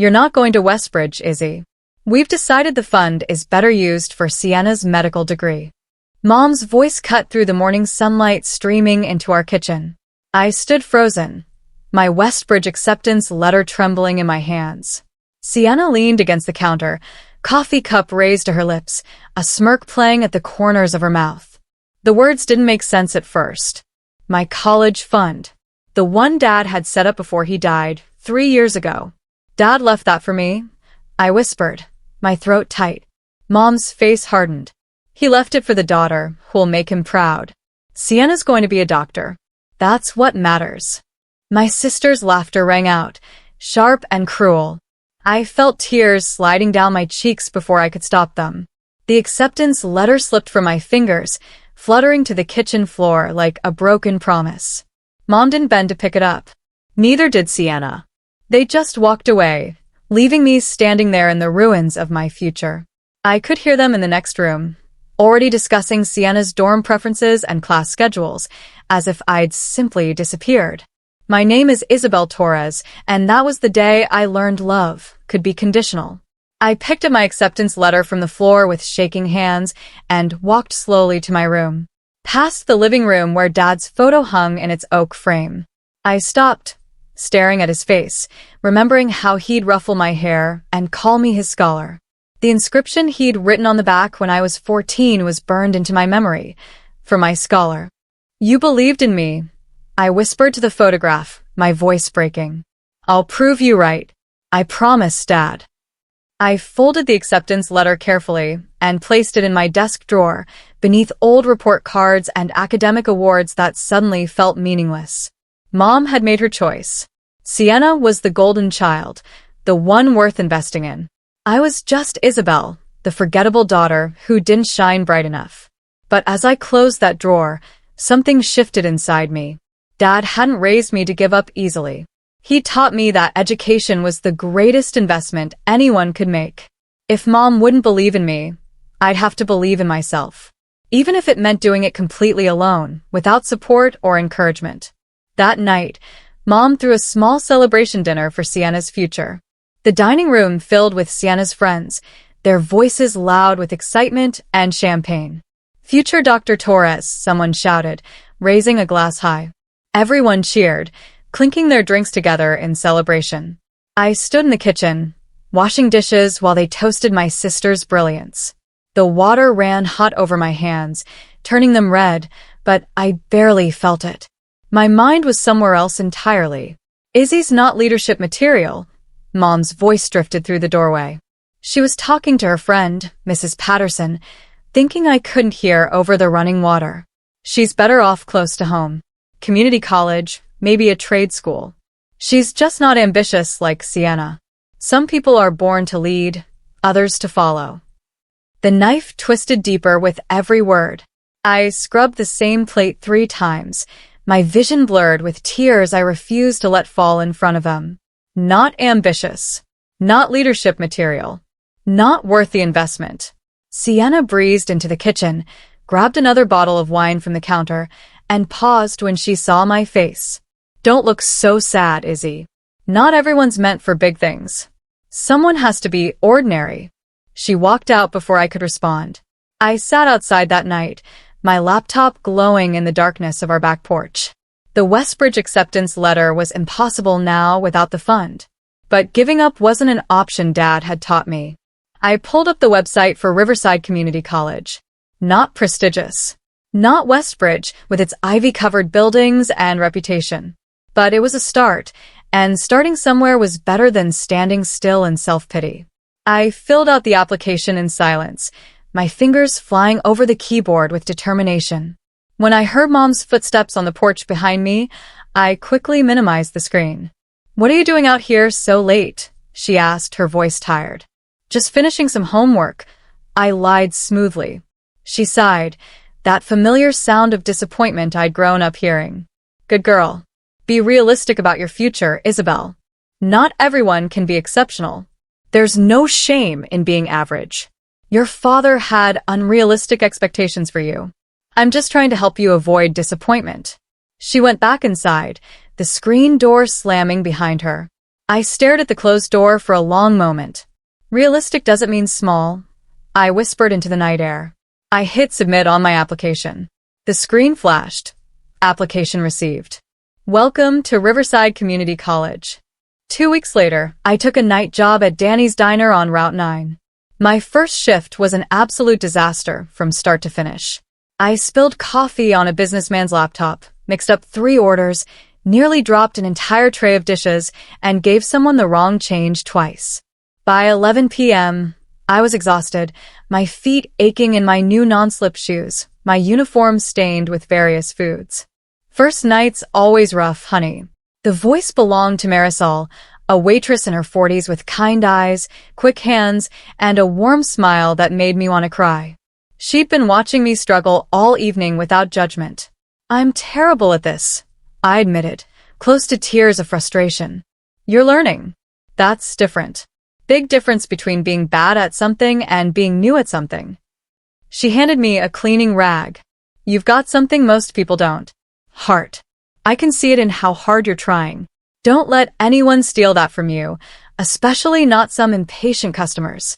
You're not going to Westbridge, Izzy. We've decided the fund is better used for Sienna's medical degree. Mom's voice cut through the morning sunlight streaming into our kitchen. I stood frozen, my Westbridge acceptance letter trembling in my hands. Sienna leaned against the counter, coffee cup raised to her lips, a smirk playing at the corners of her mouth. The words didn't make sense at first. My college fund. The one Dad had set up before he died, 3 years ago. Dad left that for me, I whispered, my throat tight. Mom's face hardened. He left it for the daughter, who'll make him proud. Sienna's going to be a doctor. That's what matters. My sister's laughter rang out, sharp and cruel. I felt tears sliding down my cheeks before I could stop them. The acceptance letter slipped from my fingers, fluttering to the kitchen floor like a broken promise. Mom didn't bend to pick it up. Neither did Sienna. They just walked away, leaving me standing there in the ruins of my future. I could hear them in the next room, already discussing Sienna's dorm preferences and class schedules, as if I'd simply disappeared. My name is Isabel Torres, and that was the day I learned love could be conditional. I picked up my acceptance letter from the floor with shaking hands and walked slowly to my room, past the living room where Dad's photo hung in its oak frame. I stopped, staring at his face, remembering how he'd ruffle my hair and call me his scholar. The inscription he'd written on the back when I was 14 was burned into my memory. For my scholar. You believed in me, I whispered to the photograph, my voice breaking. I'll prove you right. I promise, Dad. I folded the acceptance letter carefully and placed it in my desk drawer, beneath old report cards and academic awards that suddenly felt meaningless. Mom had made her choice. Sienna was the golden child, the one worth investing in. I was just Isabel, the forgettable daughter who didn't shine bright enough. But as I closed that drawer, something shifted inside me. Dad hadn't raised me to give up easily. He taught me that education was the greatest investment anyone could make. If Mom wouldn't believe in me, I'd have to believe in myself. Even if it meant doing it completely alone, without support or encouragement. That night, Mom threw a small celebration dinner for Sienna's future. The dining room filled with Sienna's friends, their voices loud with excitement and champagne. Future Dr. Torres, someone shouted, raising a glass high. Everyone cheered, clinking their drinks together in celebration. I stood in the kitchen, washing dishes while they toasted my sister's brilliance. The water ran hot over my hands, turning them red, but I barely felt it. My mind was somewhere else entirely. Izzy's not leadership material. Mom's voice drifted through the doorway. She was talking to her friend, Mrs. Patterson, thinking I couldn't hear over the running water. She's better off close to home. Community college, maybe a trade school. She's just not ambitious like Sienna. Some people are born to lead, others to follow. The knife twisted deeper with every word. I scrubbed the same plate 3 times, my vision blurred with tears I refused to let fall in front of them. Not ambitious. Not leadership material. Not worth the investment. Sienna breezed into the kitchen, grabbed another bottle of wine from the counter, and paused when she saw my face. Don't look so sad, Izzy. Not everyone's meant for big things. Someone has to be ordinary. She walked out before I could respond. I sat outside that night, my laptop glowing in the darkness of our back porch. The Westbridge acceptance letter was impossible now without the fund. But giving up wasn't an option Dad had taught me. I pulled up the website for Riverside Community College. Not prestigious. Not Westbridge, with its ivy-covered buildings and reputation. But it was a start, and starting somewhere was better than standing still in self-pity. I filled out the application in silence, my fingers flying over the keyboard with determination. When I heard Mom's footsteps on the porch behind me, I quickly minimized the screen. "What are you doing out here so late?" she asked, her voice tired. "Just finishing some homework," I lied smoothly. She sighed, that familiar sound of disappointment I'd grown up hearing. "Good girl. Be realistic about your future, Isabel. Not everyone can be exceptional. There's no shame in being average. Your father had unrealistic expectations for you. I'm just trying to help you avoid disappointment." She went back inside, the screen door slamming behind her. I stared at the closed door for a long moment. Realistic doesn't mean small, I whispered into the night air. I hit submit on my application. The screen flashed. Application received. Welcome to Riverside Community College. 2 weeks later, I took a night job at Danny's Diner on Route 9. My first shift was an absolute disaster from start to finish. I spilled coffee on a businessman's laptop, mixed up 3 orders, nearly dropped an entire tray of dishes, and gave someone the wrong change twice. By 11 p.m., I was exhausted, my feet aching in my new non-slip shoes, my uniform stained with various foods. First night's always rough, honey. The voice belonged to Marisol, a waitress in her 40s with kind eyes, quick hands, and a warm smile that made me want to cry. She'd been watching me struggle all evening without judgment. I'm terrible at this, I admitted, close to tears of frustration. You're learning. That's different. Big difference between being bad at something and being new at something. She handed me a cleaning rag. You've got something most people don't. Heart. I can see it in how hard you're trying. Don't let anyone steal that from you, especially not some impatient customers.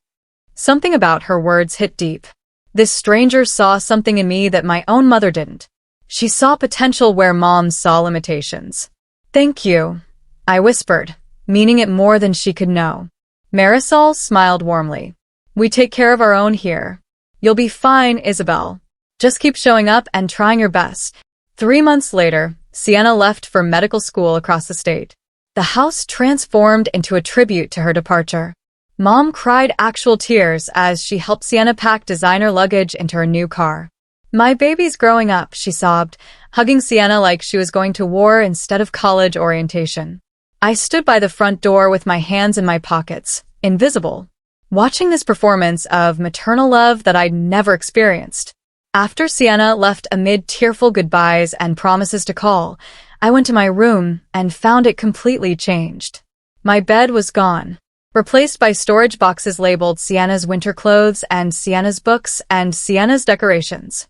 Something about her words hit deep. This stranger saw something in me that my own mother didn't. She saw potential where moms saw limitations. Thank you, I whispered, meaning it more than she could know. Marisol smiled warmly. We take care of our own here. You'll be fine, Isabel. Just keep showing up and trying your best. 3 months later, Sienna left for medical school across the state. The house transformed into a tribute to her departure. Mom cried actual tears as she helped Sienna pack designer luggage into her new car. My baby's growing up, she sobbed, hugging Sienna like she was going to war instead of college orientation. I stood by the front door with my hands in my pockets, invisible, watching this performance of maternal love that I'd never experienced. After Sienna left amid tearful goodbyes and promises to call, I went to my room and found it completely changed. My bed was gone, replaced by storage boxes labeled Sienna's winter clothes and Sienna's books and Sienna's decorations.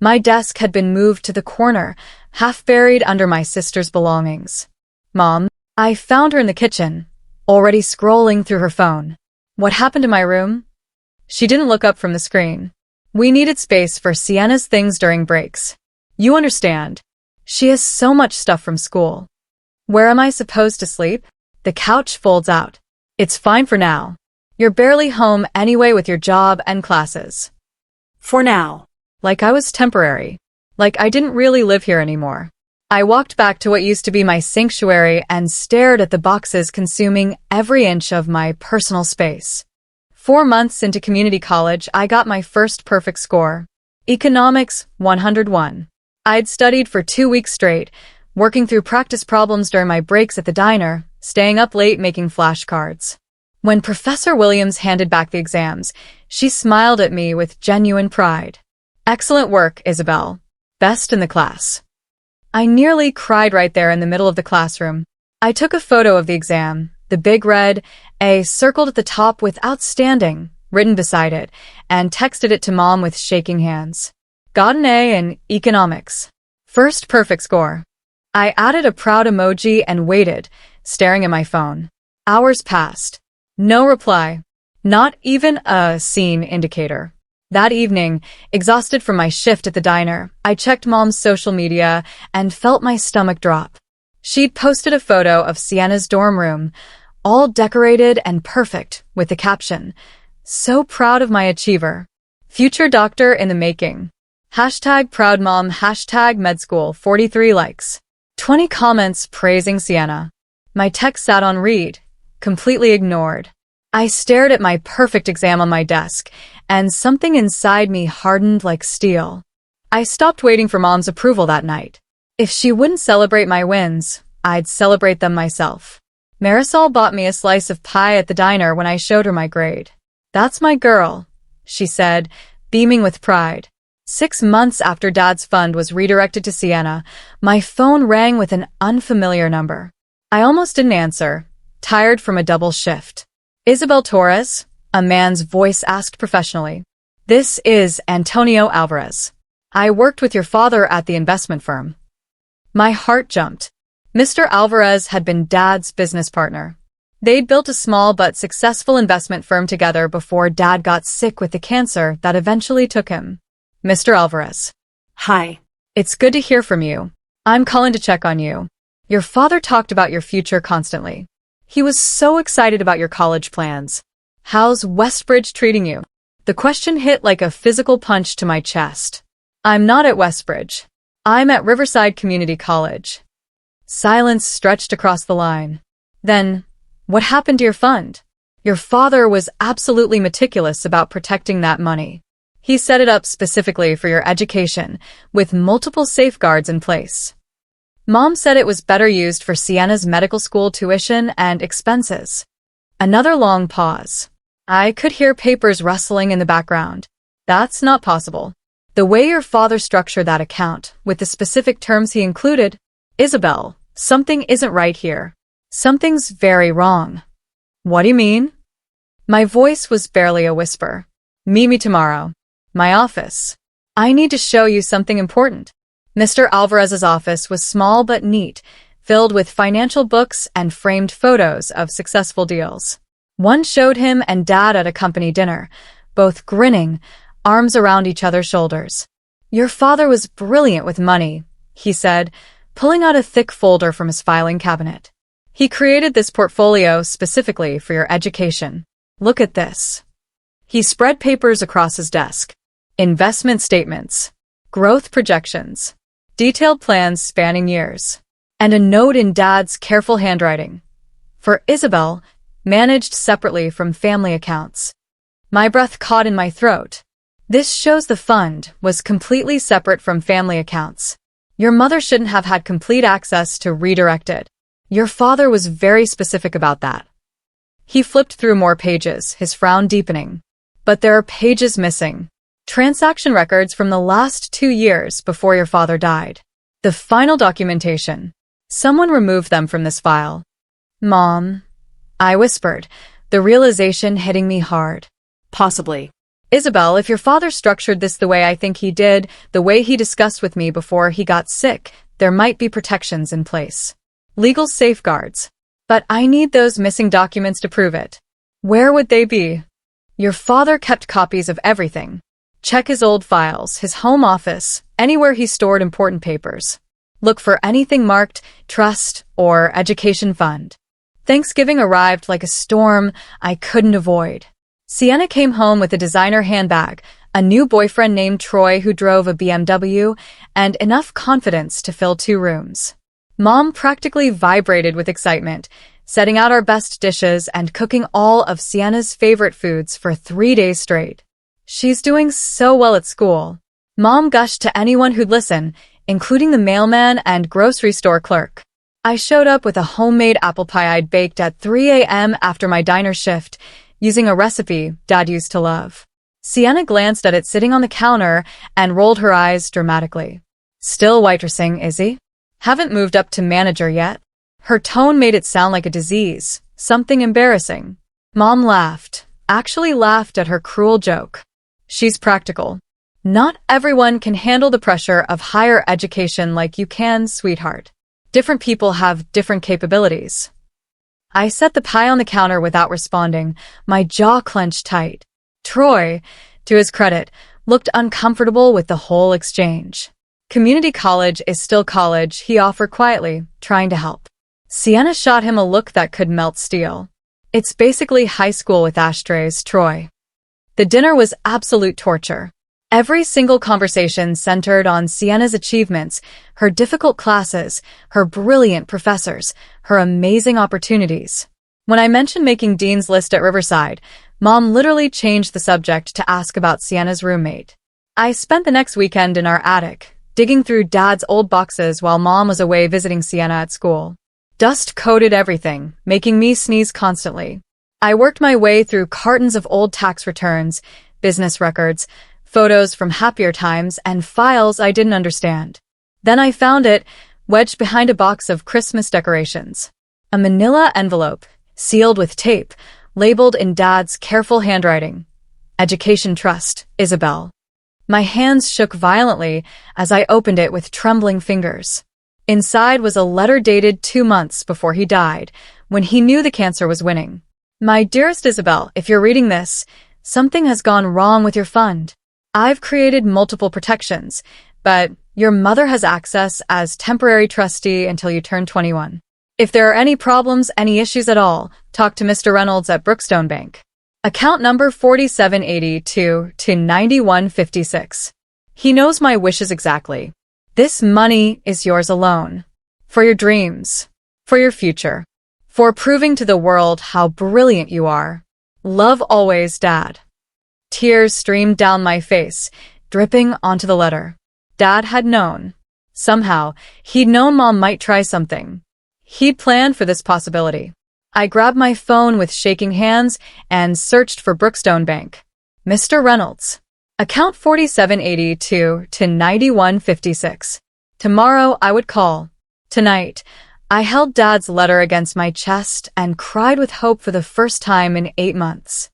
My desk had been moved to the corner, half buried under my sister's belongings. Mom, I found her in the kitchen, already scrolling through her phone. What happened to my room? She didn't look up from the screen. We needed space for Sienna's things during breaks. You understand. She has so much stuff from school. Where am I supposed to sleep? The couch folds out. It's fine for now. You're barely home anyway with your job and classes. For now. Like I was temporary. Like I didn't really live here anymore. I walked back to what used to be my sanctuary and stared at the boxes consuming every inch of my personal space. 4 months into community college, I got my first perfect score. Economics 101. I'd studied for 2 weeks straight, working through practice problems during my breaks at the diner, staying up late making flashcards. When Professor Williams handed back the exams, she smiled at me with genuine pride. Excellent work, Isabel. Best in the class. I nearly cried right there in the middle of the classroom. I took a photo of the exam, the big red A circled at the top with outstanding written beside it, and texted it to Mom with shaking hands. Got an A in economics. First perfect score. I added a proud emoji and waited, staring at my phone. Hours passed. No reply. Not even a scene indicator. That evening, exhausted from my shift at the diner, I checked Mom's social media and felt my stomach drop. She'd posted a photo of Sienna's dorm room, all decorated and perfect, with the caption, "So proud of my achiever. Future doctor in the making. #proudmom, #medschool, 43 likes. 20 comments praising Sienna. My text sat on read, completely ignored. I stared at my perfect exam on my desk, and something inside me hardened like steel. I stopped waiting for Mom's approval that night. If she wouldn't celebrate my wins, I'd celebrate them myself. Marisol bought me a slice of pie at the diner when I showed her my grade. "That's my girl," she said, beaming with pride. 6 months after Dad's fund was redirected to Sienna, my phone rang with an unfamiliar number. I almost didn't answer, tired from a double shift. "Isabel Torres?" a man's voice asked professionally. "This is Antonio Alvarez. I worked with your father at the investment firm." My heart jumped. Mr. Alvarez had been Dad's business partner. They'd built a small but successful investment firm together before Dad got sick with the cancer that eventually took him. Mr. Alvarez. Hi. It's good to hear from you. I'm calling to check on you. Your father talked about your future constantly. He was so excited about your college plans. How's Westbridge treating you? The question hit like a physical punch to my chest. I'm not at Westbridge. I'm at Riverside Community College. Silence stretched across the line. Then, what happened to your fund? Your father was absolutely meticulous about protecting that money. He set it up specifically for your education, with multiple safeguards in place. Mom said it was better used for Sienna's medical school tuition and expenses. Another long pause. I could hear papers rustling in the background. That's not possible. The way your father structured that account, with the specific terms he included, Isabel, something isn't right here. Something's very wrong. What do you mean? My voice was barely a whisper. Meet me tomorrow. My office. I need to show you something important. Mr. Alvarez's office was small but neat, filled with financial books and framed photos of successful deals. One showed him and Dad at a company dinner, both grinning, arms around each other's shoulders. Your father was brilliant with money, he said, pulling out a thick folder from his filing cabinet. He created this portfolio specifically for your education. Look at this. He spread papers across his desk. Investment statements, growth projections, detailed plans spanning years, and a note in Dad's careful handwriting. For Isabel, managed separately from family accounts. My breath caught in my throat. This shows the fund was completely separate from family accounts. Your mother shouldn't have had complete access to redirect it. Your father was very specific about that. He flipped through more pages, his frown deepening. But there are pages missing. Transaction records from the last 2 years before your father died. The final documentation. Someone removed them from this file. Mom, I whispered, the realization hitting me hard. Possibly. Isabel, if your father structured this the way I think he did, the way he discussed with me before he got sick, there might be protections in place. Legal safeguards. But I need those missing documents to prove it. Where would they be? Your father kept copies of everything. Check his old files, his home office, anywhere he stored important papers. Look for anything marked trust or education fund. Thanksgiving arrived like a storm I couldn't avoid. Sienna came home with a designer handbag, a new boyfriend named Troy who drove a BMW, and enough confidence to fill 2 rooms. Mom practically vibrated with excitement, setting out our best dishes and cooking all of Sienna's favorite foods for 3 days straight. She's doing so well at school. Mom gushed to anyone who'd listen, including the mailman and grocery store clerk. I showed up with a homemade apple pie I'd baked at 3 a.m. after my diner shift, using a recipe Dad used to love. Sienna glanced at it sitting on the counter and rolled her eyes dramatically. Still waitressing, is he? Haven't moved up to manager yet? Her tone made it sound like a disease, something embarrassing. Mom laughed, actually laughed at her cruel joke. She's practical. Not everyone can handle the pressure of higher education like you can, sweetheart. Different people have different capabilities. I set the pie on the counter without responding, my jaw clenched tight. Troy, to his credit, looked uncomfortable with the whole exchange. Community college is still college, he offered quietly, trying to help. Sienna shot him a look that could melt steel. It's basically high school with ashtrays, Troy. The dinner was absolute torture. Every single conversation centered on Sienna's achievements, her difficult classes, her brilliant professors, her amazing opportunities. When I mentioned making Dean's List at Riverside, Mom literally changed the subject to ask about Sienna's roommate. I spent the next weekend in our attic, digging through Dad's old boxes while Mom was away visiting Sienna at school. Dust coated everything, making me sneeze constantly. I worked my way through cartons of old tax returns, business records, photos from happier times, and files I didn't understand. Then I found it, wedged behind a box of Christmas decorations. A manila envelope, sealed with tape, labeled in Dad's careful handwriting. Education Trust, Isabel. My hands shook violently as I opened it with trembling fingers. Inside was a letter dated 2 months before he died, when he knew the cancer was winning. My dearest Isabel, if you're reading this, something has gone wrong with your fund. I've created multiple protections, but your mother has access as temporary trustee until you turn 21. If there are any problems, any issues at all, talk to Mr. Reynolds at Brookstone Bank. Account number 4782 to 9156. He knows my wishes exactly. This money is yours alone. For your dreams. For your future. For proving to the world how brilliant you are. Love always, Dad. Tears streamed down my face, dripping onto the letter. Dad had known. Somehow, he'd known Mom might try something. He'd planned for this possibility. I grabbed my phone with shaking hands and searched for Brookstone Bank. Mr. Reynolds. Account 4782 to 9156. Tomorrow I would call. Tonight, I held Dad's letter against my chest and cried with hope for the first time in 8 months.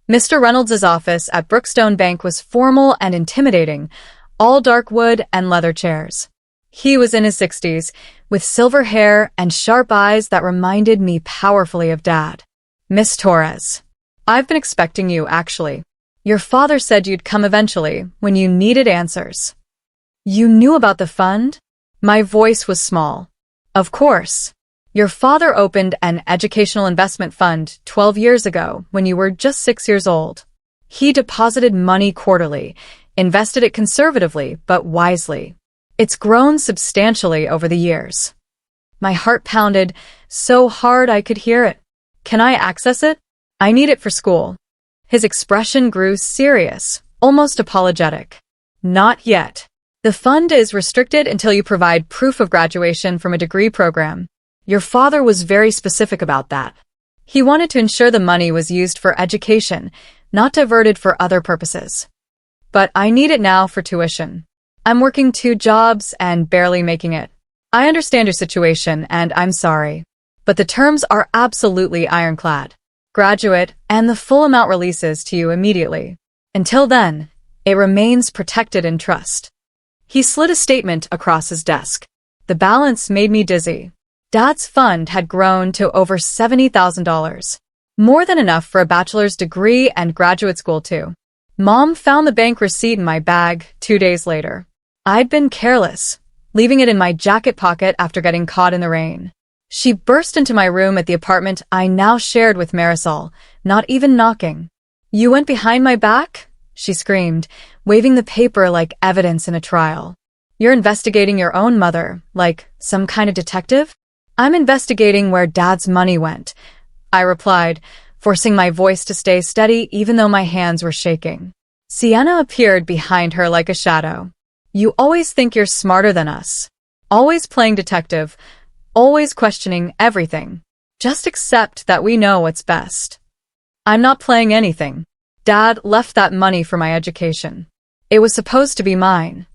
Mr. Reynolds' office at Brookstone Bank was formal and intimidating, all dark wood and leather chairs. He was in his 60s, with silver hair and sharp eyes that reminded me powerfully of Dad. Miss Torres. I've been expecting you, actually. Your father said you'd come eventually, when you needed answers. You knew about the fund? My voice was small. Of course. Your father opened an educational investment fund 12 years ago when you were just 6 years old. He deposited money quarterly, invested it conservatively but wisely. It's grown substantially over the years. My heart pounded so hard I could hear it. Can I access it? I need it for school. His expression grew serious, almost apologetic. Not yet. The fund is restricted until you provide proof of graduation from a degree program. Your father was very specific about that. He wanted to ensure the money was used for education, not diverted for other purposes. But I need it now for tuition. I'm working 2 jobs and barely making it. I understand your situation and I'm sorry. But the terms are absolutely ironclad. Graduate, and the full amount releases to you immediately. Until then, it remains protected in trust. He slid a statement across his desk. The balance made me dizzy. Dad's fund had grown to over $70,000. More than enough for a bachelor's degree and graduate school too. Mom found the bank receipt in my bag 2 days later. I'd been careless, leaving it in my jacket pocket after getting caught in the rain. She burst into my room at the apartment I now shared with Marisol, not even knocking. You went behind my back? She screamed, waving the paper like evidence in a trial. You're investigating your own mother, like some kind of detective? I'm investigating where Dad's money went, I replied, forcing my voice to stay steady even though my hands were shaking. Sienna appeared behind her like a shadow. You always think you're smarter than us. Always playing detective. Always questioning everything. Just accept that we know what's best. I'm not playing anything. Dad left that money for my education. It was supposed to be mine.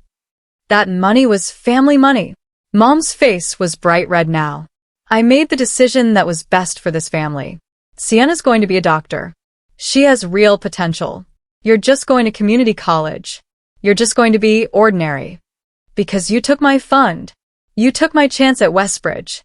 That money was family money. Mom's face was bright red now. I made the decision that was best for this family. Sienna's going to be a doctor. She has real potential. You're just going to community college. You're just going to be ordinary. Because you took my fund. You took my chance at Westbridge.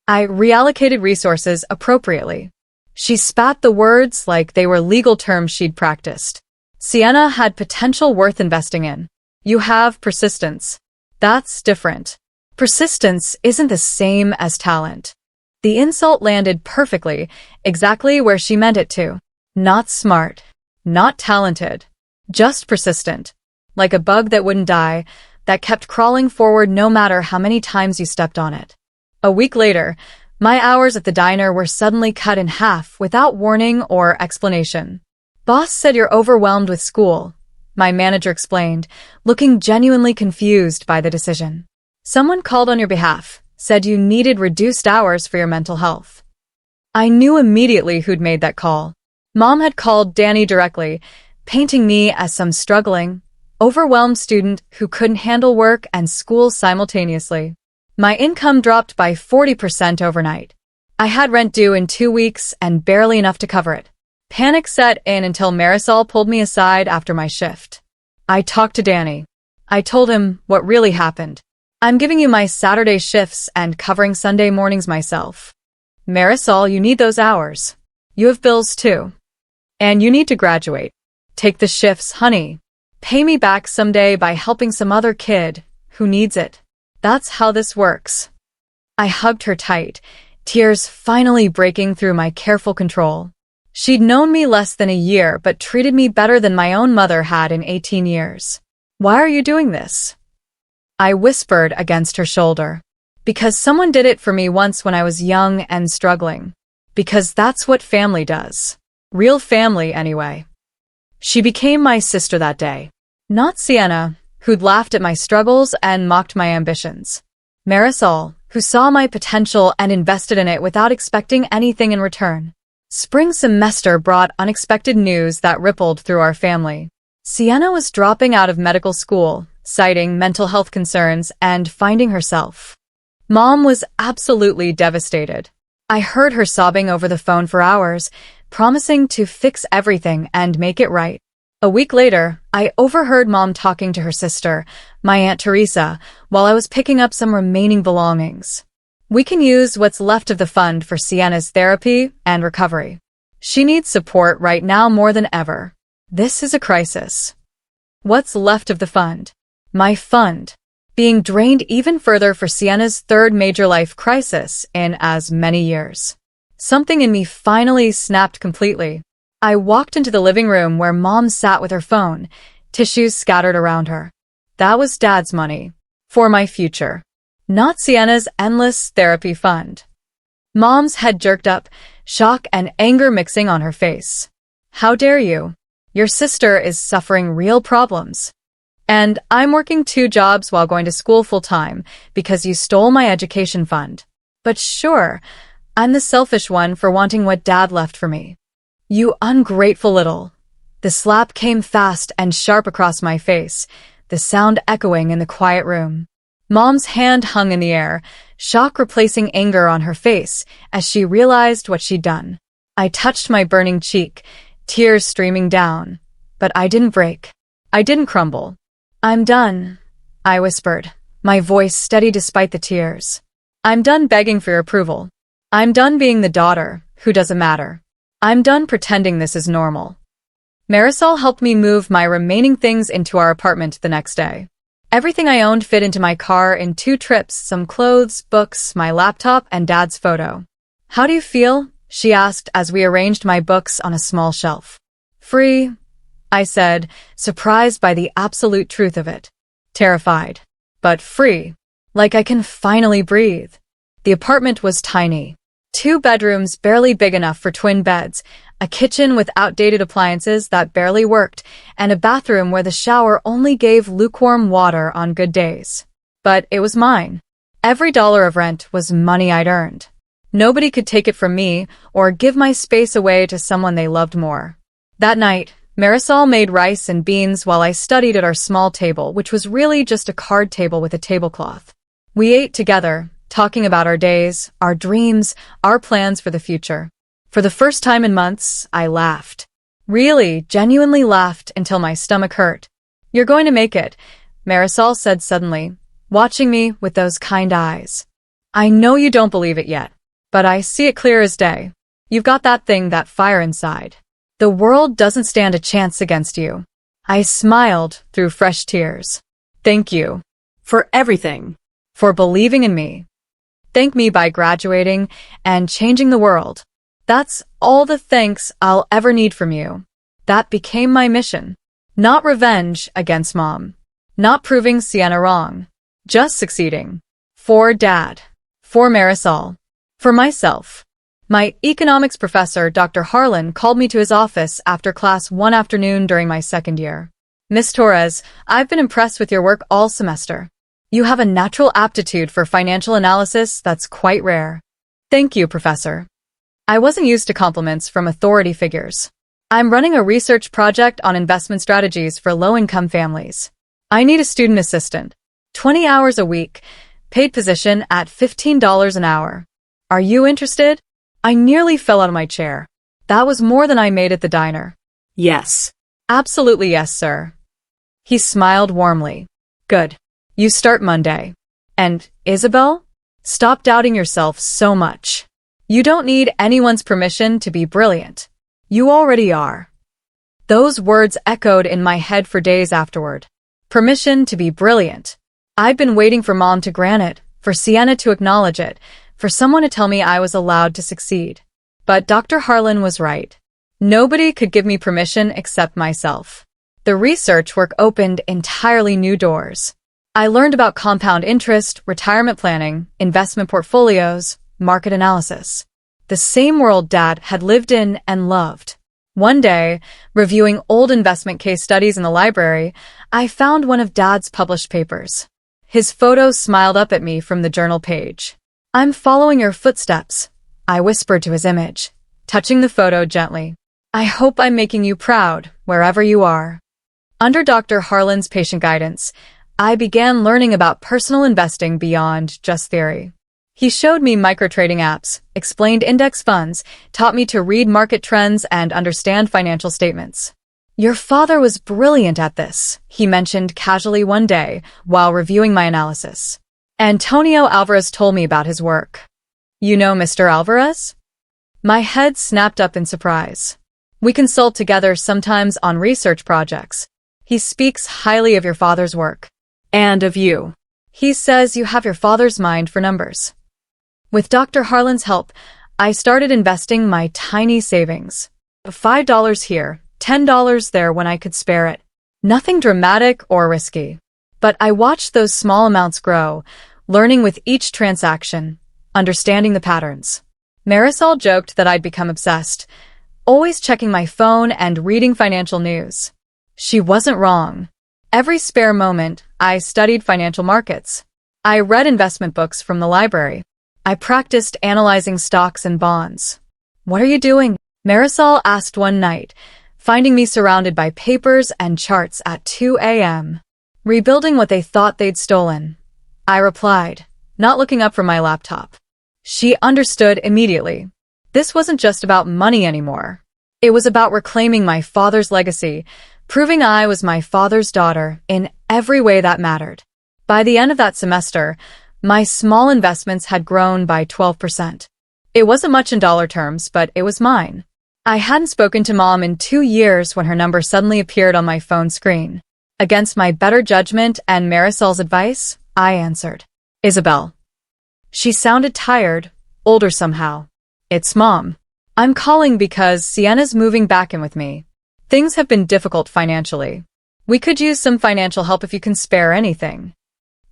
I reallocated resources appropriately. She spat the words like they were legal terms she'd practiced. Sienna had potential worth investing in. You have persistence. That's different. Persistence isn't the same as talent. The insult landed perfectly, exactly where she meant it to. Not smart. Not talented. Just persistent. Like a bug that wouldn't die, that kept crawling forward no matter how many times you stepped on it. A week later, my hours at the diner were suddenly cut in half without warning or explanation. Boss said you're overwhelmed with school, my manager explained, looking genuinely confused by the decision. Someone called on your behalf, said you needed reduced hours for your mental health. I knew immediately who'd made that call. Mom had called Danny directly, painting me as some struggling, overwhelmed student who couldn't handle work and school simultaneously. My income dropped by 40% overnight. I had rent due in 2 weeks and barely enough to cover it. Panic set in until Marisol pulled me aside after my shift. I talked to Danny. I told him what really happened. I'm giving you my Saturday shifts and covering Sunday mornings myself. Marisol, you need those hours. You have bills too. And you need to graduate. Take the shifts, honey. Pay me back someday by helping some other kid who needs it. That's how this works. I hugged her tight, tears finally breaking through my careful control. She'd known me less than a year but treated me better than my own mother had in 18 years. Why are you doing this? I whispered against her shoulder. Because someone did it for me once when I was young and struggling. Because that's what family does. Real family, anyway. She became my sister that day. Not Sienna, who'd laughed at my struggles and mocked my ambitions. Marisol, who saw my potential and invested in it without expecting anything in return. Spring semester brought unexpected news that rippled through our family. Sienna was dropping out of medical school, citing mental health concerns and finding herself. Mom was absolutely devastated. I heard her sobbing over the phone for hours, promising to fix everything and make it right. A week later, I overheard Mom talking to her sister, my Aunt Teresa, while I was picking up some remaining belongings. We can use what's left of the fund for Sienna's therapy and recovery. She needs support right now more than ever. This is a crisis. What's left of the fund? My fund. Being drained even further for Sienna's third major life crisis in as many years. Something in me finally snapped completely. I walked into the living room where Mom sat with her phone, tissues scattered around her. That was Dad's money. For my future. Not Sienna's endless therapy fund. Mom's head jerked up, shock and anger mixing on her face. How dare you? Your sister is suffering real problems. And I'm working 2 jobs while going to school full-time because you stole my education fund. But sure, I'm the selfish one for wanting what Dad left for me. You ungrateful little. The slap came fast and sharp across my face, the sound echoing in the quiet room. Mom's hand hung in the air, shock replacing anger on her face as she realized what she'd done. I touched my burning cheek, tears streaming down. But I didn't break. I didn't crumble. I'm done, I whispered, my voice steady despite the tears. I'm done begging for your approval. I'm done being the daughter who doesn't matter. I'm done pretending this is normal. Marisol helped me move my remaining things into our apartment the next day. Everything I owned fit into my car in 2 trips, some clothes, books, my laptop, and Dad's photo. How do you feel? She asked as we arranged my books on a small shelf. Free, I said, surprised by the absolute truth of it. Terrified. But free. Like I can finally breathe. The apartment was tiny. 2 bedrooms barely big enough for twin beds, a kitchen with outdated appliances that barely worked, and a bathroom where the shower only gave lukewarm water on good days. But it was mine. Every dollar of rent was money I'd earned. Nobody could take it from me or give my space away to someone they loved more. That night, Marisol made rice and beans while I studied at our small table, which was really just a card table with a tablecloth. We ate together, talking about our days, our dreams, our plans for the future. For the first time in months, I laughed. Really, genuinely laughed until my stomach hurt. You're going to make it, Marisol said suddenly, watching me with those kind eyes. I know you don't believe it yet, but I see it clear as day. You've got that thing, that fire inside. The world doesn't stand a chance against you. I smiled through fresh tears. Thank you. For everything. For believing in me. Thank me by graduating and changing the world. That's all the thanks I'll ever need from you. That became my mission. Not revenge against Mom. Not proving Sienna wrong. Just succeeding. For Dad. For Marisol. For myself. My economics professor, Dr. Harlan, called me to his office after class one afternoon during my second year. Miss Torres, I've been impressed with your work all semester. You have a natural aptitude for financial analysis that's quite rare. Thank you, Professor. I wasn't used to compliments from authority figures. I'm running a research project on investment strategies for low-income families. I need a student assistant. 20 hours a week, paid position at $15 an hour. Are you interested? I nearly fell out of my chair. That was more than I made at the diner. Yes. Absolutely yes, sir. He smiled warmly. Good. You start Monday. And, Isabel? Stop doubting yourself so much. You don't need anyone's permission to be brilliant. You already are. Those words echoed in my head for days afterward. Permission to be brilliant. I'd been waiting for Mom to grant it, for Sienna to acknowledge it, for someone to tell me I was allowed to succeed. But Dr. Harlan was right. Nobody could give me permission except myself. The research work opened entirely new doors. I learned about compound interest, retirement planning, investment portfolios, market analysis. The same world Dad had lived in and loved. One day, reviewing old investment case studies in the library, I found one of Dad's published papers. His photo smiled up at me from the journal page. "I'm following your footsteps," I whispered to his image, touching the photo gently. "I hope I'm making you proud, wherever you are." Under Dr. Harlan's patient guidance, I began learning about personal investing beyond just theory. He showed me microtrading apps, explained index funds, taught me to read market trends and understand financial statements. "Your father was brilliant at this," he mentioned casually one day while reviewing my analysis. "Antonio Alvarez told me about his work." "You know Mr. Alvarez?" My head snapped up in surprise. "We consult together sometimes on research projects. He speaks highly of your father's work. And of you. He says you have your father's mind for numbers." With Dr. Harlan's help, I started investing my tiny savings. $5 here, $10 there when I could spare it. Nothing dramatic or risky. But I watched those small amounts grow, learning with each transaction, understanding the patterns. Marisol joked that I'd become obsessed, always checking my phone and reading financial news. She wasn't wrong. Every spare moment, I studied financial markets. I read investment books from the library. I practiced analyzing stocks and bonds. "What are you doing?" Marisol asked one night, finding me surrounded by papers and charts at 2 a.m. "Rebuilding what they thought they'd stolen," I replied, not looking up from my laptop. She understood immediately. This wasn't just about money anymore. It was about reclaiming my father's legacy, proving I was my father's daughter in every way that mattered. By the end of that semester, my small investments had grown by 12%. It wasn't much in dollar terms, but it was mine. I hadn't spoken to Mom in 2 years when her number suddenly appeared on my phone screen. Against my better judgment and Marisol's advice, I answered. "Isabel." She sounded tired, older somehow. "It's Mom. I'm calling because Sienna's moving back in with me. Things have been difficult financially. We could use some financial help if you can spare anything."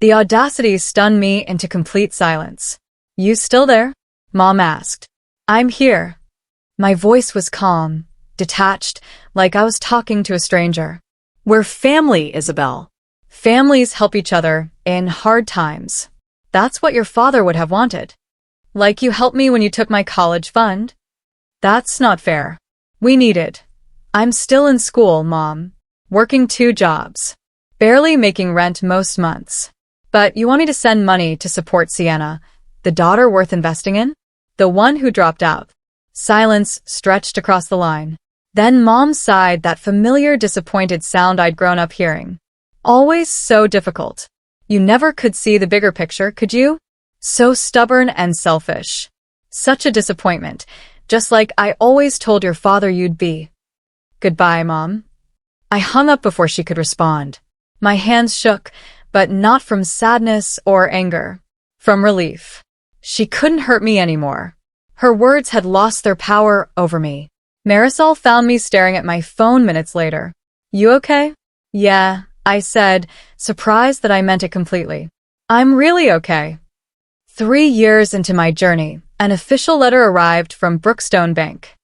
The audacity stunned me into complete silence. "You still there?" Mom asked. "I'm here." My voice was calm, detached, like I was talking to a stranger. "We're family, Isabel. Families help each other in hard times. That's what your father would have wanted. Like you helped me when you took my college fund?" "That's not fair. We need it. I'm still in school, Mom. Working 2 jobs. Barely making rent most months. But you want me to send money to support Sienna, the daughter worth investing in? The one who dropped out." Silence stretched across the line. Then Mom sighed, that familiar disappointed sound I'd grown up hearing. "Always so difficult. You never could see the bigger picture, could you? So stubborn and selfish. Such a disappointment, just like I always told your father you'd be." "Goodbye, Mom." I hung up before she could respond. My hands shook, but not from sadness or anger. From relief. She couldn't hurt me anymore. Her words had lost their power over me. Marisol found me staring at my phone minutes later. "You okay?" "Yeah," I said, surprised that I meant it completely. "I'm really okay." 3 years into my journey, an official letter arrived from Brookstone Bank.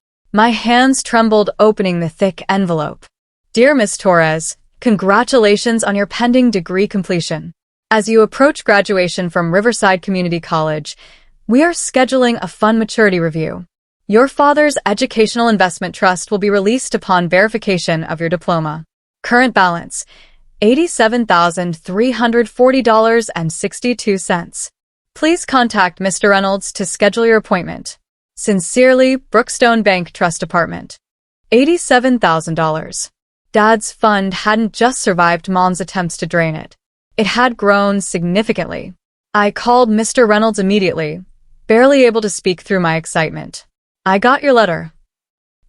My hands trembled opening the thick envelope. "Dear Miss Torres, congratulations on your pending degree completion. As you approach graduation from Riverside Community College, we are scheduling a fund maturity review. Your father's educational investment trust will be released upon verification of your diploma. Current balance, $87,340.62. Please contact Mr. Reynolds to schedule your appointment. Sincerely, Brookstone Bank Trust Department." $87,000. Dad's fund hadn't just survived Mom's attempts to drain it. It had grown significantly. I called Mr. Reynolds immediately, barely able to speak through my excitement. I got your letter.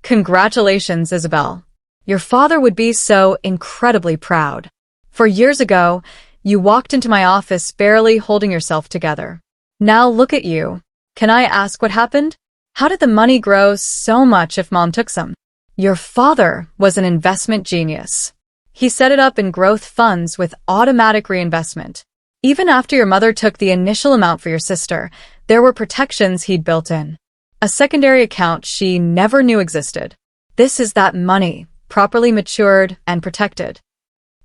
Congratulations, Isabel. Your father would be so incredibly proud. 4 years ago, you walked into my office barely holding yourself together. Now look at you. Can I ask what happened? How did the money grow so much if Mom took some? Your father was an investment genius. He set it up in growth funds with automatic reinvestment. Even after your mother took the initial amount for your sister, there were protections he'd built in. A secondary account she never knew existed. This is that money, properly matured and protected.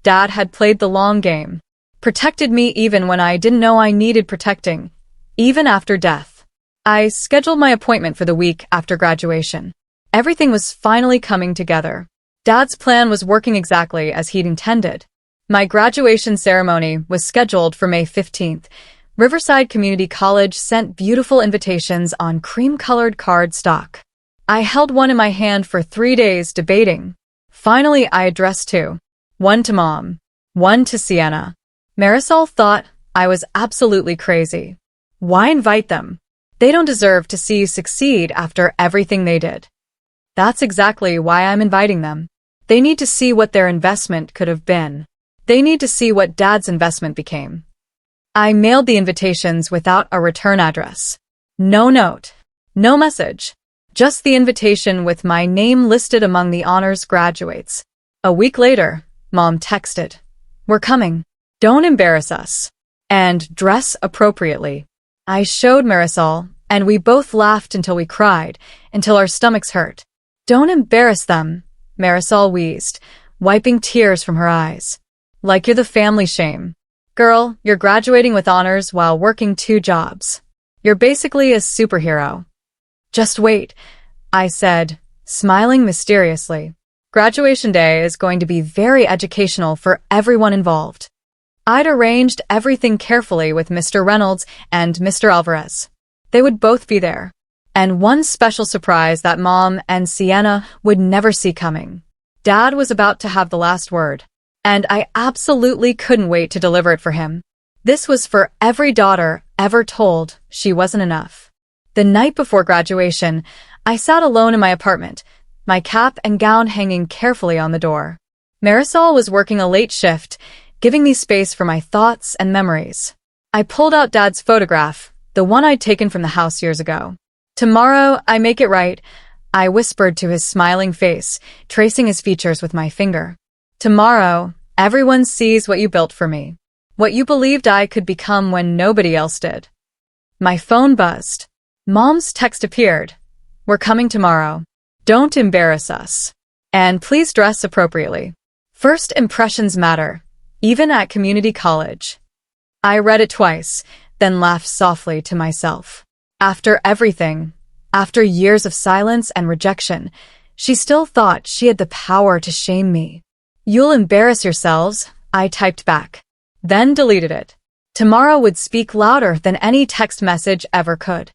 Dad had played the long game. Protected me even when I didn't know I needed protecting, even after death. I scheduled my appointment for the week after graduation. Everything was finally coming together. Dad's plan was working exactly as he'd intended. My graduation ceremony was scheduled for May 15th. Riverside Community College sent beautiful invitations on cream-colored card stock. I held one in my hand for 3 days debating. Finally, I addressed two. One to Mom, one to Sienna. Marisol thought I was absolutely crazy. Why invite them? They don't deserve to see you succeed after everything they did. That's exactly why I'm inviting them. They need to see what their investment could have been. They need to see what Dad's investment became. I mailed the invitations without a return address. No note. No message. Just the invitation with my name listed among the honors graduates. A week later, Mom texted, "We're coming. Don't embarrass us. And dress appropriately." I showed Marisol, and we both laughed until we cried, until our stomachs hurt. "Don't embarrass them," Marisol wheezed, wiping tears from her eyes. "Like you're the family shame. Girl, you're graduating with honors while working 2 jobs. You're basically a superhero." "Just wait," I said, smiling mysteriously. Graduation day is going to be very educational for everyone involved. I'd arranged everything carefully with Mr. Reynolds and Mr. Alvarez. They would both be there. And one special surprise that Mom and Sienna would never see coming. Dad was about to have the last word, and I absolutely couldn't wait to deliver it for him. This was for every daughter ever told she wasn't enough. The night before graduation, I sat alone in my apartment, my cap and gown hanging carefully on the door. Marisol was working a late shift, giving me space for my thoughts and memories. I pulled out Dad's photograph, the one I'd taken from the house years ago. "Tomorrow, I make it right," I whispered to his smiling face, tracing his features with my finger. "Tomorrow, everyone sees what you built for me. What you believed I could become when nobody else did." My phone buzzed. Mom's text appeared. "We're coming tomorrow. Don't embarrass us. And please dress appropriately. First impressions matter, even at community college." I read it twice, then laughed softly to myself. After everything, after years of silence and rejection, she still thought she had the power to shame me. "You'll embarrass yourselves," I typed back, then deleted it. Tomorrow would speak louder than any text message ever could.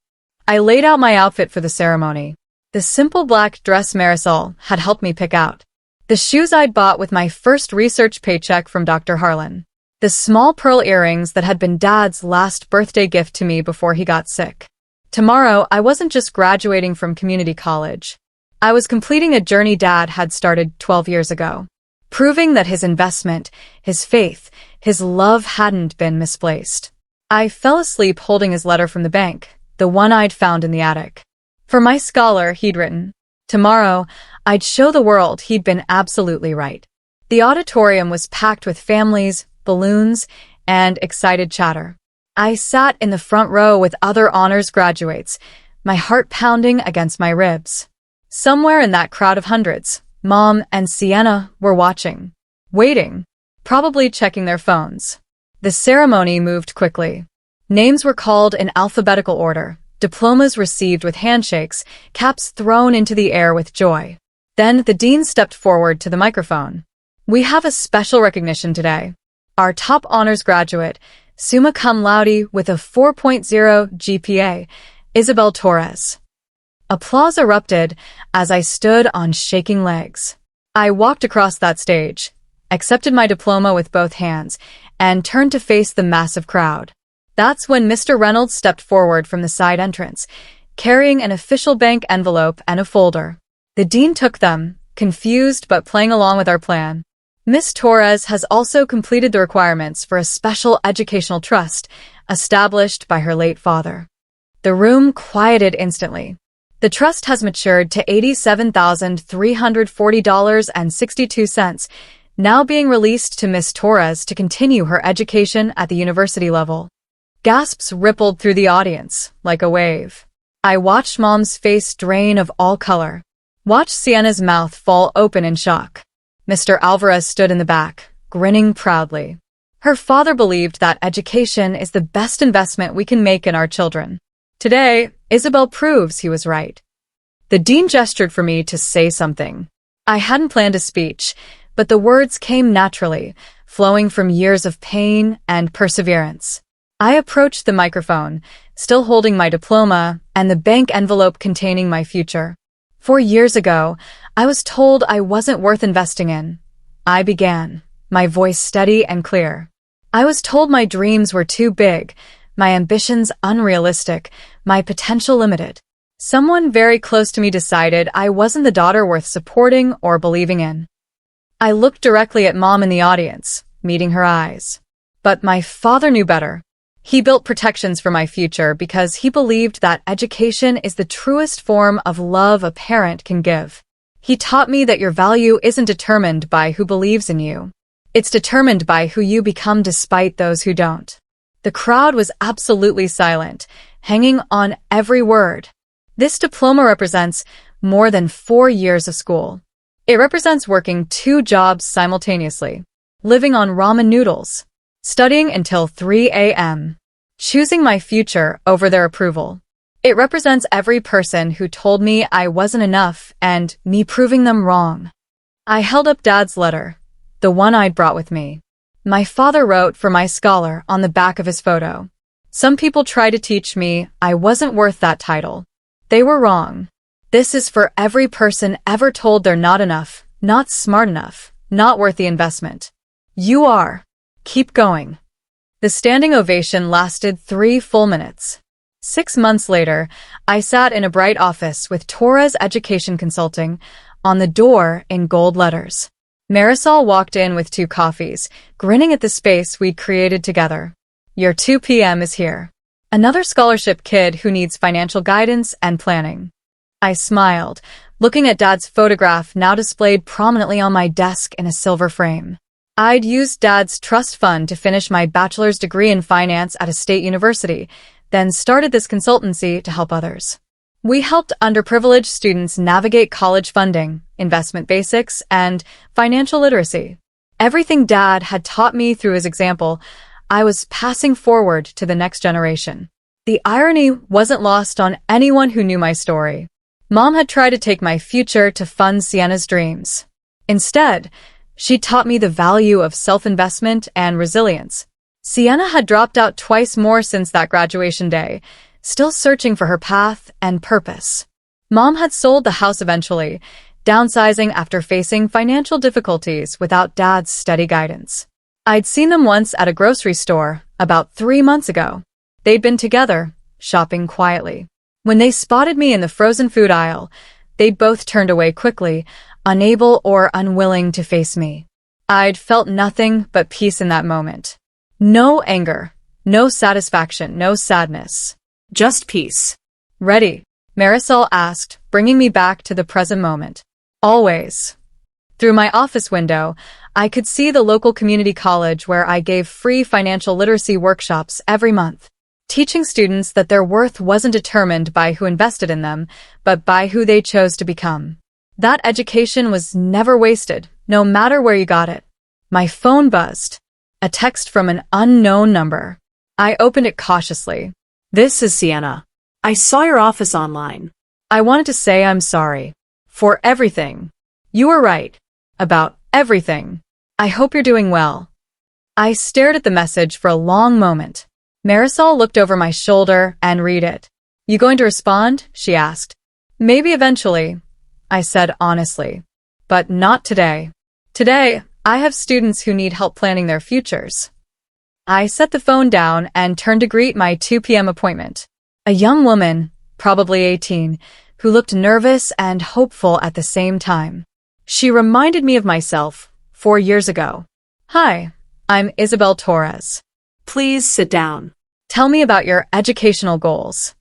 I laid out my outfit for the ceremony. The simple black dress Marisol had helped me pick out. The shoes I'd bought with my first research paycheck from Dr. Harlan. The small pearl earrings that had been Dad's last birthday gift to me before he got sick. Tomorrow, I wasn't just graduating from community college. I was completing a journey Dad had started 12 years ago. Proving that his investment, his faith, his love hadn't been misplaced. I fell asleep holding his letter from the bank, the one I'd found in the attic. For my scholar, he'd written, "Tomorrow, I'd show the world he'd been absolutely right." The auditorium was packed with families, balloons, and excited chatter. I sat in the front row with other honors graduates, my heart pounding against my ribs. Somewhere in that crowd of hundreds, Mom and Sienna were watching, waiting, probably checking their phones. The ceremony moved quickly. Names were called in alphabetical order, diplomas received with handshakes, caps thrown into the air with joy. Then the dean stepped forward to the microphone. "We have a special recognition today. Our top honors graduate, summa cum laude with a 4.0 GPA, Isabel Torres." Applause erupted as I stood on shaking legs. I walked across that stage, accepted my diploma with both hands, and turned to face the massive crowd. That's when Mr. Reynolds stepped forward from the side entrance, carrying an official bank envelope and a folder. The dean took them, confused but playing along with our plan. Miss Torres has also completed the requirements for a special educational trust established by her late father. The room quieted instantly. The trust has matured to $87,340.62, now being released to Miss Torres to continue her education at the university level. Gasps rippled through the audience, like a wave. I watched Mom's face drain of all color. Watched Sienna's mouth fall open in shock. Mr. Alvarez stood in the back, grinning proudly. Her father believed that education is the best investment we can make in our children. Today, Isabel proves he was right. The dean gestured for me to say something. I hadn't planned a speech, but the words came naturally, flowing from years of pain and perseverance. I approached the microphone, still holding my diploma and the bank envelope containing my future. 4 years ago, I was told I wasn't worth investing in. I began, my voice steady and clear. I was told my dreams were too big, my ambitions unrealistic, my potential limited. Someone very close to me decided I wasn't the daughter worth supporting or believing in. I looked directly at Mom in the audience, meeting her eyes. But my father knew better. He built protections for my future because he believed that education is the truest form of love a parent can give. He taught me that your value isn't determined by who believes in you. It's determined by who you become despite those who don't. The crowd was absolutely silent, hanging on every word. This diploma represents more than 4 years of school. It represents working 2 jobs simultaneously, living on ramen noodles, studying until 3 a.m., choosing my future over their approval. It represents every person who told me I wasn't enough and me proving them wrong. I held up Dad's letter, the one I'd brought with me. My father wrote for my scholar on the back of his photo. Some people try to teach me I wasn't worth that title. They were wrong. This is for every person ever told they're not enough, not smart enough, not worth the investment. You are. Keep going. The standing ovation lasted 3 full minutes. 6 months later, I sat in a bright office with Torres Education Consulting on the door in gold letters. Marisol walked in with 2 coffees, grinning at the space we'd created together. Your 2 p.m. is here. Another scholarship kid who needs financial guidance and planning. I smiled, looking at Dad's photograph now displayed prominently on my desk in a silver frame. I'd used Dad's trust fund to finish my bachelor's degree in finance at a state university, then started this consultancy to help others. We helped underprivileged students navigate college funding, investment basics, and financial literacy. Everything Dad had taught me through his example, I was passing forward to the next generation. The irony wasn't lost on anyone who knew my story. Mom had tried to take my future to fund Sienna's dreams. Instead, she taught me the value of self-investment and resilience. Sienna had dropped out twice more since that graduation day, still searching for her path and purpose. Mom had sold the house eventually, downsizing after facing financial difficulties without Dad's steady guidance. I'd seen them once at a grocery store, about 3 months ago. They'd been together, shopping quietly. When they spotted me in the frozen food aisle, they'd both turned away quickly, unable or unwilling to face me. I'd felt nothing but peace in that moment. No anger, no satisfaction, no sadness. Just peace. Ready? Marisol asked, bringing me back to the present moment. Always. Through my office window, I could see the local community college where I gave free financial literacy workshops every month, teaching students that their worth wasn't determined by who invested in them, but by who they chose to become. That education was never wasted, no matter where you got it. My phone buzzed. A text from an unknown number. I opened it cautiously. This is Sienna. I saw your office online. I wanted to say I'm sorry. For everything. You were right. About everything. I hope you're doing well. I stared at the message for a long moment. Marisol looked over my shoulder and read it. You going to respond? She asked. Maybe eventually, I said honestly. But not today. Today, I have students who need help planning their futures. I set the phone down and turned to greet my 2 p.m. appointment. A young woman, probably 18, who looked nervous and hopeful at the same time. She reminded me of myself 4 years ago. Hi, I'm Isabel Torres. Please sit down. Tell me about your educational goals.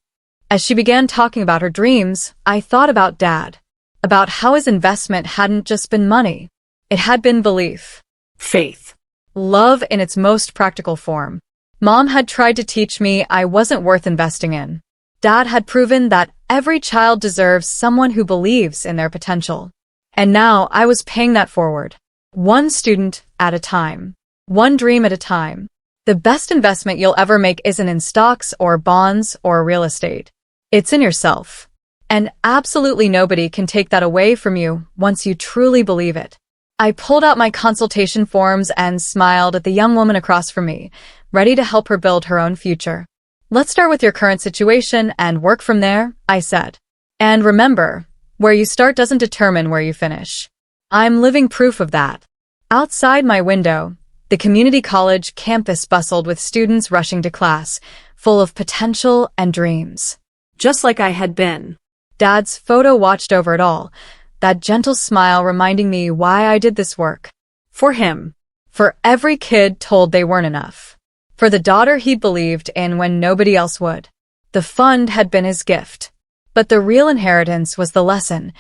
As she began talking about her dreams, I thought about Dad, about how his investment hadn't just been money. It had been belief. Faith. Love in its most practical form. Mom had tried to teach me I wasn't worth investing in. Dad had proven that every child deserves someone who believes in their potential. And now I was paying that forward. One student at a time. One dream at a time. The best investment you'll ever make isn't in stocks or bonds or real estate. It's in yourself. And absolutely nobody can take that away from you once you truly believe it. I pulled out my consultation forms and smiled at the young woman across from me, ready to help her build her own future. Let's start with your current situation and work from there, I said. And remember, where you start doesn't determine where you finish. I'm living proof of that. Outside my window, the community college campus bustled with students rushing to class, full of potential and dreams. Just like I had been. Dad's photo watched over it all, that gentle smile reminding me why I did this work. For him. For every kid told they weren't enough. For the daughter he'd believed in when nobody else would. The fund had been his gift. But the real inheritance was the lesson.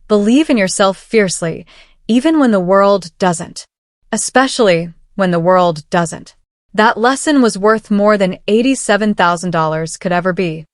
Believe in yourself fiercely, even when the world doesn't. Especially when the world doesn't. That lesson was worth more than $87,000 could ever be.